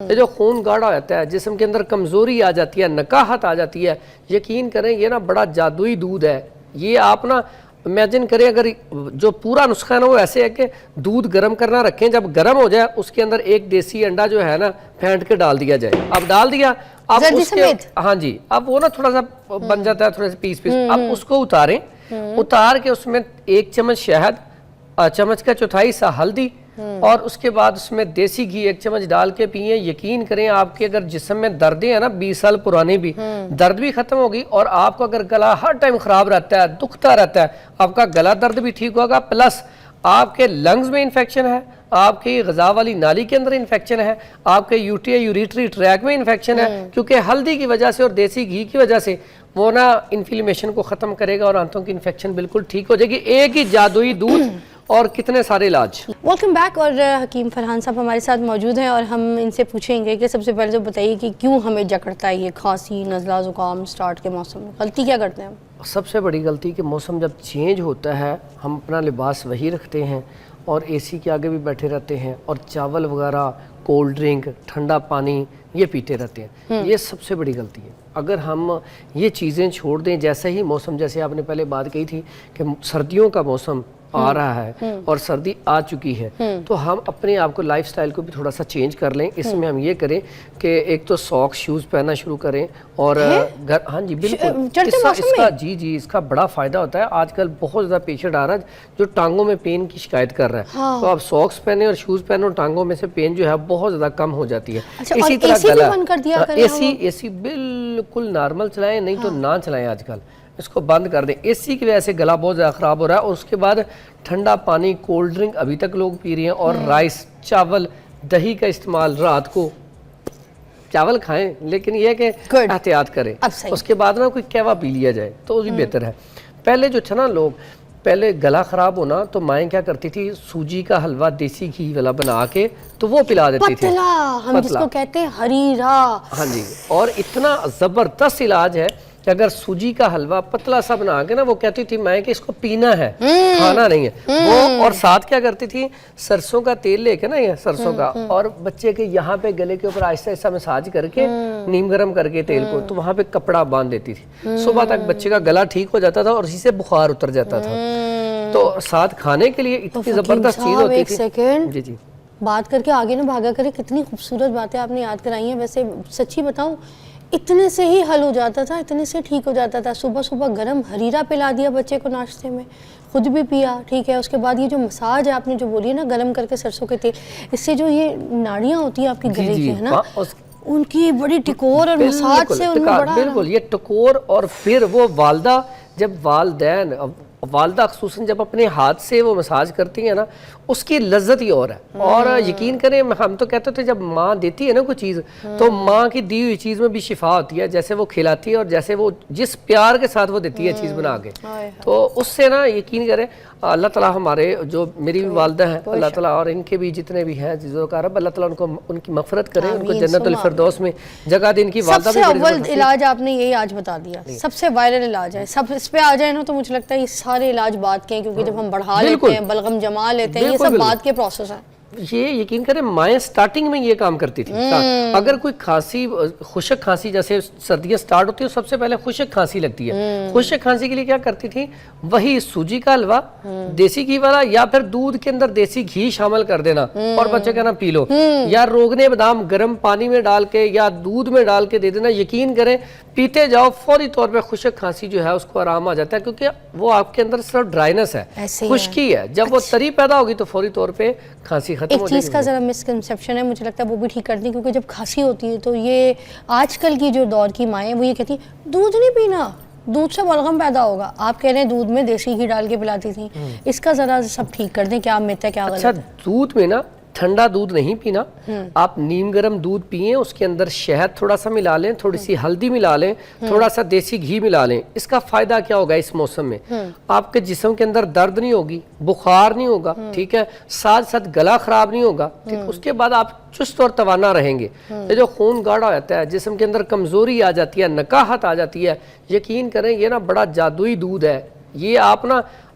یہ جو خون گاڑھا ہو جاتا ہے، جسم کے اندر کمزوری آ جاتی ہے، نکاہت آ جاتی ہے، یقین کریں یہ نا بڑا جادوئی دودھ ہے. یہ آپ نا امیجن کریں اگر جو پورا نسخہ ہے نا وہ ایسے ہے کہ دودھ گرم کرنا رکھیں، جب گرم ہو جائے اس کے اندر ایک دیسی انڈا جو ہے نا پھینٹ کے ڈال دیا جائے. اب ڈال دیا، اب اس کے ہاں جی اب وہ نا تھوڑا سا بن جاتا ہے، تھوڑے سے پیس. اب اس کو اتاریں، اتار کے اس میں 1 چمچ شہد، چمچ کا چوتھائی سا ہلدی، اور اس کے بعد اس میں دیسی گھی 1 چمچ ڈال کے پئیں. یقین کریں آپ کے اگر جسم میں دردیں ہیں نا 20 سال پرانے بھی، درد بھی ختم ہوگی. اور آپ کو اگر گلا ہر ٹائم خراب رہتا ہے، دکھتا رہتا ہے، آپ کا گلا درد بھی ٹھیک ہوگا. پلس آپ کے لنگز میں انفیکشن ہے، آپ کی غذا والی نالی کے اندر انفیکشن ہے، آپ کے یوریٹری ٹریک میں انفیکشن ہے، کیونکہ ہلدی کی وجہ سے اور دیسی گھی کی وجہ سے وہ نا انفلیمیشن کو ختم کرے گا اور آنتوں کی انفیکشن بالکل ٹھیک ہو جائے گی. ایک ہی جادوئی دودھ اور کتنے سارے علاج. Welcome back. اور حکیم فرحان صاحب ہمارے ساتھ موجود ہیں اور ہم ان سے پوچھیں گے کہ سب سے پہلے تو بتائیے کہ کیوں ہمیں جکڑتا ہے یہ کھانسی، نزلہ، زکام سٹارٹ کے موسم میں؟ غلطی کیا کرتے ہیں ہم؟ سب سے بڑی غلطی کہ موسم جب چینج ہوتا ہے ہم اپنا لباس وہی رکھتے ہیں اور اے سی کے آگے بھی بیٹھے رہتے ہیں اور چاول وغیرہ، کولڈ ڈرنک، ٹھنڈا پانی یہ پیتے رہتے ہیں. یہ سب سے بڑی غلطی ہے. اگر ہم یہ چیزیں چھوڑ دیں، جیسے ہی موسم، جیسے آپ نے پہلے بات کہی تھی کہ سردیوں کا موسم آ رہا ہے اور سردی آ چکی ہے، تو ہم اپنے آپ کو لائف سٹائل کو بھی تھوڑا سا چینج کر لیں. اس میں ہم یہ کریں کہ ایک تو ساکس شوز پہننا شروع کریں اور ہاں جی بالکل اس کا بڑا فائدہ ہوتا ہے. آج کل بہت زیادہ پیشنٹ آ رہا ہے جو ٹانگوں میں پین کی شکایت کر رہا ہے، تو آپ ساکس پہنیں اور شوز پہنیں اور ٹانگوں میں سے پین جو ہے بہت زیادہ کم ہو جاتی ہے. اسی طرح گلا، اے سی بالکل نارمل چلائیں، نہیں تو نہ چلائیں. آج کل اس کو بند کر دیں. اے سی کی وجہ سے گلا بہت زیادہ خراب ہو رہا ہے. اور اس کے بعد ٹھنڈا پانی، کولڈ ڈرنک ابھی تک لوگ پی رہے ہیں، اور رائس، چاول، دہی کا استعمال. رات کو چاول کھائیں لیکن یہ کہ احتیاط کریں. اس کے بعد نا کوئی کہوا پی لیا جائے تو وہ بھی بہتر ہے. پہلے جو تھا نا لوگ، پہلے گلا خراب ہونا تو مائیں کیا کرتی تھی، سوجی کا حلوہ دیسی گھی والا بنا کے تو وہ پلا دیتی تھی، ہم جس کو کہتے ہیں ہریرا. ہاں جی. اور اتنا زبردست علاج ہے کہ اگر سوجی کا حلوہ پتلا سا بنا کے نا، وہ کہتی تھی میں کہ اس کو پینا ہے، کھانا نہیں ہے وہ. اور ساتھ کیا کرتی تھی، سرسوں کا تیل لے کے نا، یہ سرسوں کا، اور بچے کے یہاں پہ گلے کے اوپر آہستہ آہستہ مساج کر کے نیم گرم کر کے تیل کو، تو وہاں پہ کپڑا باندھ دیتی تھی. صبح تک بچے کا گلا ٹھیک ہو جاتا تھا اور اسی سے بخار اتر جاتا تھا. تو ساتھ کھانے کے لیے اتنی زبردست چیز ہوتی تھی. جی جی بات کر کے آگے نہ بھاگا کرے. کتنی خوبصورت باتیں آپ نے یاد کرائی ہیں. ویسے سچی بتاؤں اتنے سے ہی حل ہو جاتا تھا، اتنے سے ٹھیک ہو جاتا تھا. صبح صبح گرم ہریرا پلا دیا بچے کو ناشتے میں، خود بھی پیا، ٹھیک ہے. اس کے بعد یہ جو مساج ہے آپ نے جو بولی ہے نا، گرم کر کے سرسوں کے تیل، اس سے جو یہ ناڑیاں ہوتی ہیں آپ کی گلے کی ہے نا، ان کی بڑی ٹکور اور مساج سے ان میں بڑا بالکل یہ ٹکور. اور پھر وہ والدہ، جب والدہ خصوصاً جب اپنے ہاتھ سے وہ مساج کرتی ہیں نا، اس کی لذت ہی اور ہے. اور یقین کریں ہم تو کہتے تھے جب ماں دیتی ہے نا کوئی چیز، تو ماں کی دی ہوئی چیز میں بھی شفا ہوتی ہے. جیسے وہ کھلاتی ہے اور جیسے وہ جس پیار کے ساتھ وہ دیتی ہے چیز بنا کے، تو اس سے نا یقین کریں اللہ تعالیٰ ہمارے جو میری بھی والدہ ہیں، اللہ تعالیٰ اور ان کے بھی جتنے بھی ہیں عزیزوں کا رب، اللہ تعالیٰ ان کی مغفرت کرے، ان کو جنت الفردوس میں جگہ دے. ان کی والدہ بھی سب سے اول علاج آپ نے یہی آج بتا دیا، سب سے وائرل علاج ہے. سب اس پہ آ جائے نا تو مجھے لگتا ہے یہ سارے علاج بات کے ہیں، کیونکہ جب ہم بڑھا لیتے ہیں، بلغم جما لیتے ہیں، یہ سب بات کے پروسیس ہیں. یہ یقین کریں مائیں سٹارٹنگ میں یہ کام کرتی تھی. اگر کوئی کھانسی، خشک کھانسی، جیسے سردیاں سٹارٹ ہوتی ہیں سب سے پہلے خشک کھانسی لگتی ہے، خشک کھانسی کے لیے کیا کرتی تھی، وہی سوجی کا حلوہ دیسی گھی والا، یا پھر دودھ کے اندر دیسی گھی شامل کر دینا اور بچے کا نا پی لو، یا روغنے بادام گرم پانی میں ڈال کے یا دودھ میں ڈال کے دے دینا. یقین کریں پیتے جاؤ، فوری طور پہ خشک کھانسی جو ہے اس کو آرام آ جاتا ہے، کیونکہ وہ آپ کے اندر صرف ڈرائنس ہے، خشکی ہے. جب وہ تری پیدا ہوگی تو فوری طور پہ کھانسی ختم ہو جائے گی. ایک چیز کا ذرا مسکنسیپشن ہے، مجھے لگتا ہے وہ بھی ٹھیک کر دیں، کیونکہ جب کھانسی ہوتی ہے تو یہ آج کل کی جو دور کی مائیں وہ یہ کہتی ہیں دودھ نہیں پینا، دودھ سے بلغم پیدا ہوگا. آپ کہہ رہے ہیں دودھ میں دیسی گھی ڈال کے پلاتی تھیں. اس کا ذرا سب ٹھیک کر دیں، کیا مت ہے کیا غلط ہے. اچھا دودھ میں نا ٹھنڈا دودھ نہیں پینا، آپ نیم گرم دودھ پئیں، اس کے اندر شہد تھوڑا سا ملا لیں، تھوڑی سی ہلدی ملا لیں، تھوڑا سا دیسی گھی ملا لیں. اس کا فائدہ کیا ہوگا اس موسم میں، آپ کے جسم کے اندر درد نہیں ہوگی، بخار نہیں ہوگا، ٹھیک ہے، ساتھ ساتھ گلا خراب نہیں ہوگا. اس کے بعد آپ چست اور توانا رہیں گے. یہ جو خون گاڑھا ہو جاتا ہے، جسم کے اندر کمزوری آ جاتی ہے، نکاہت آ جاتی ہے، یقین کریں یہ نا بڑا جادوئی دودھ ہے. یہ آپ نا